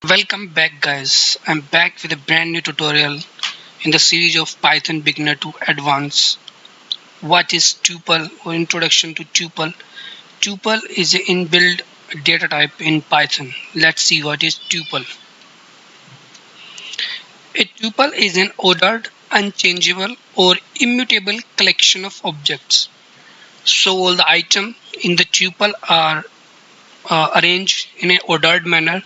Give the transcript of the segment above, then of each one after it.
Welcome back guys. I'm back with a brand new tutorial in the series of Python Beginner to Advanced. What is tuple or introduction to tuple? Tuple is an inbuilt data type in Python. Let's see what is tuple. A tuple is an ordered, unchangeable or immutable collection of objects. So all the items in the tuple are arranged in an ordered manner,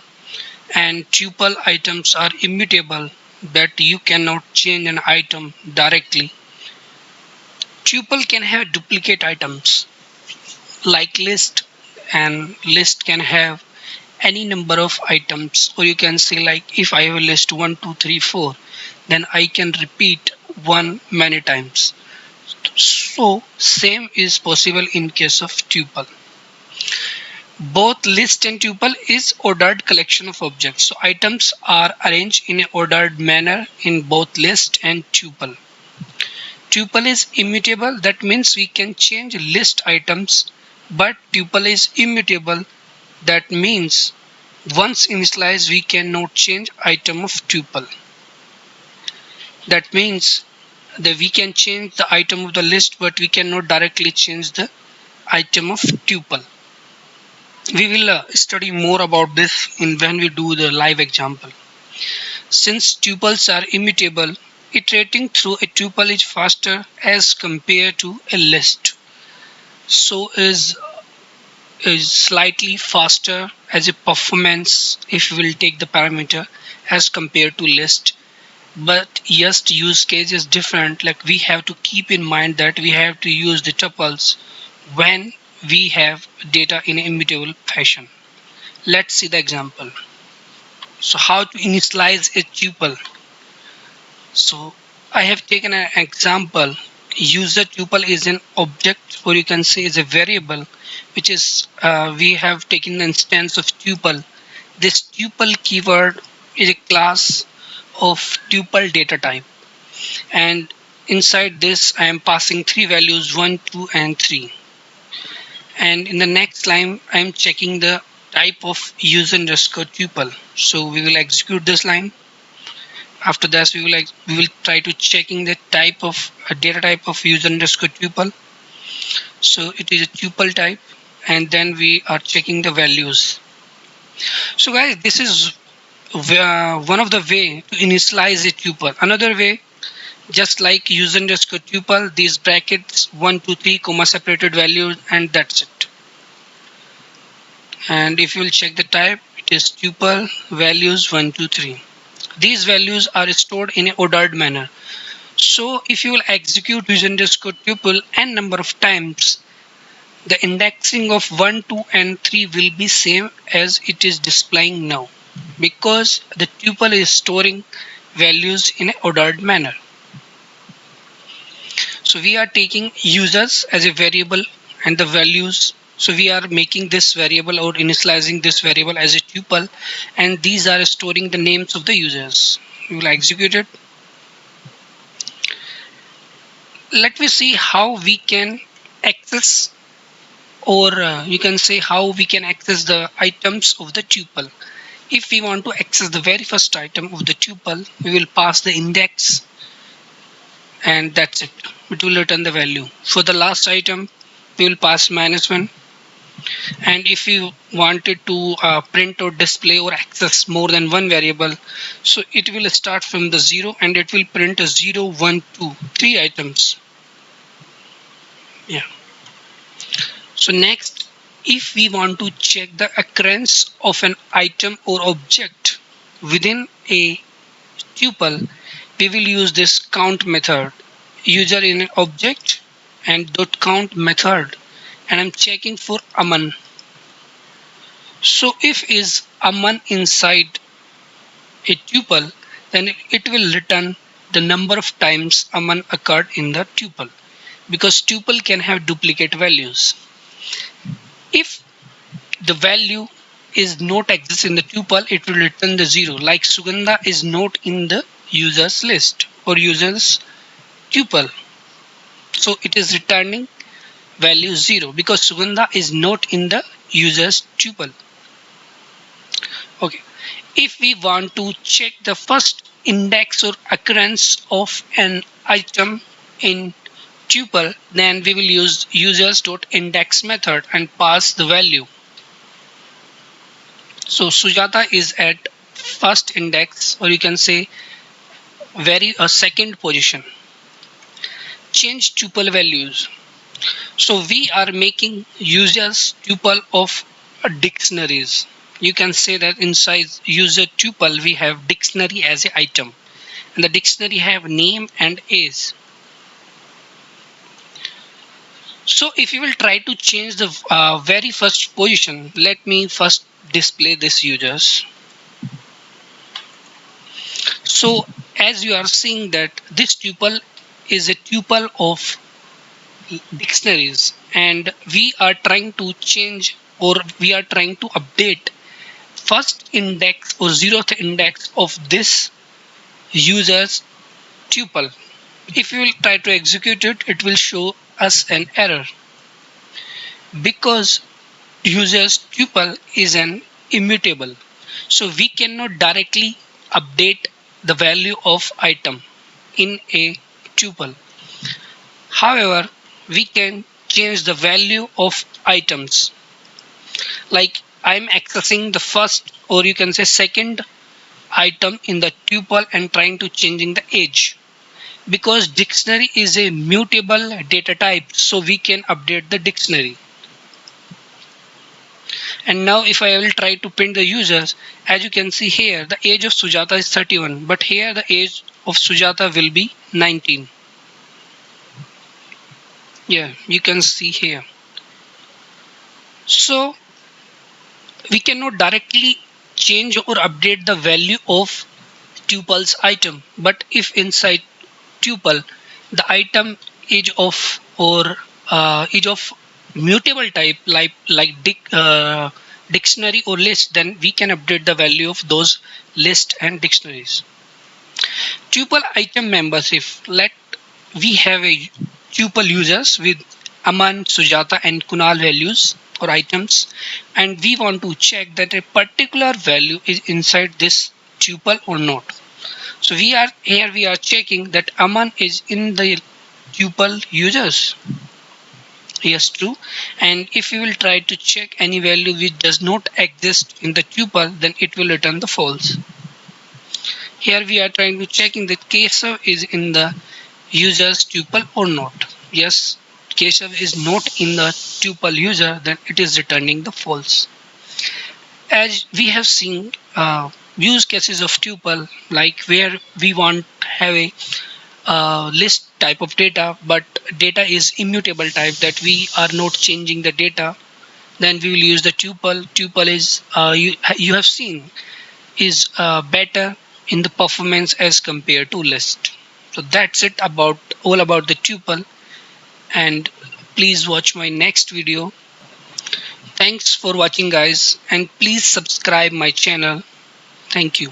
and tuple items are immutable, that you cannot change an item directly. Tuple can have duplicate items like list, and list can have any number of items, or you can say like if I have a list 1 2 3 4, then I can repeat 1 many times. So same is possible in case of tuple. Both list and tuple is ordered collection of objects. So items are arranged in an ordered manner in both list and tuple. Tuple is immutable, that means we can change list items, but tuple is immutable, that means once initialized we cannot change item of tuple. That means that we can change the item of the list, but we cannot directly change the item of tuple. We will study more about this when we do the live example. Since tuples are immutable, iterating through a tuple is faster as compared to a list. So is slightly faster as a performance if we will take the parameter as compared to list. But yes, the use case is different. Like we have to keep in mind that we have to use the tuples when we have data in an immutable fashion. Let's see the example. So how to initialize a tuple? So I have taken an example. User tuple is an object, or you can say is a variable, which is we have taken the instance of tuple. This tuple keyword is a class of tuple data type, and inside this I am passing three values 1, 2 and 3. And in the next line I am checking the type of user underscore tuple. So we will execute this line. After that we will try to checking the type of data type of user underscore tuple. So it is a tuple type, and then we are checking the values. So guys, this is one of the way to initialize a tuple. Another way, just like user underscore tuple, these brackets 1 2 3 comma separated values, and that's it. And if you will check the type, it is tuple values 1 2 3. These values are stored in an ordered manner. So if you will execute user underscore tuple n number of times, the indexing of 1 2 and 3 will be same as it is displaying now, because the tuple is storing values in an ordered manner. So we are taking users as a variable and the values. So we are making this variable or initializing this variable as a tuple, and these are storing the names of the users. We will execute it. Let me see how we can access, or you can say how we can access the items of the tuple. If we want to access the very first item of the tuple, we will pass the index, and that's it. It will return the value. For the last item, we will pass -1. And if you wanted to print or display or access more than one variable, so it will start from the 0 and it will print a 0 1 2 3 items. Yeah. So next, if we want to check the occurrence of an item or object within a tuple, we will use this count method. User in an object and dot count method, and I'm checking for Aman. So if is Aman inside a tuple, then it will return the number of times Aman occurred in the tuple, because tuple can have duplicate values. If the value is not exist in the tuple, it will return the 0, like Sugandha is not in the users list or users tuple. So it is returning value 0 because Sugandha is not in the users tuple. Okay. If we want to check the first index or occurrence of an item in tuple, then we will use users.index method and pass the value. So Sujata is at first index, or you can say second position. Change tuple values. So we are making users tuple of dictionaries. You can say that inside user tuple we have dictionary as an item, and the dictionary have name and age. So if you will try to change the very first position, let me first display this users. So as you are seeing that this tuple is a tuple of dictionaries, and we are trying to change, or we are trying to update first index or zeroth index of this user's tuple. If you will try to execute it, it will show us an error because user's tuple is an immutable. So we cannot directly update the value of item in a tuple. However, we can change the value of items. Like I'm accessing the first, or you can say second item in the tuple and trying to changing the age. Because dictionary is a mutable data type, so we can update the dictionary. And now if I will try to print the users, as you can see here, the age of Sujata is 31, but here the age of Sujata will be 19. Yeah, you can see here. So we cannot directly change or update the value of tuple's item, but if inside tuple the item is of or is of mutable type, like dictionary or list, then we can update the value of those list and dictionaries. Tuple item membership. Let we have a tuple users with Aman, Sujata and Kunal values or items, and we want to check that a particular value is inside this tuple or not. So we are checking that Aman is in the tuple users. Yes, true. And if we will try to check any value which does not exist in the tuple, then it will return the false. Here we are trying to check in that Keshav is in the user's tuple or not. Yes, Keshav is not in the tuple user, then it is returning the false. As we have seen use cases of tuple, like where we want have a list type of data, but data is immutable type, that we are not changing the data, then we will use the tuple. Tuple is you have seen is better in the performance as compared to list. So that's it about all about the tuple, and please watch my next video. Thanks for watching guys, and please subscribe my channel. Thank you.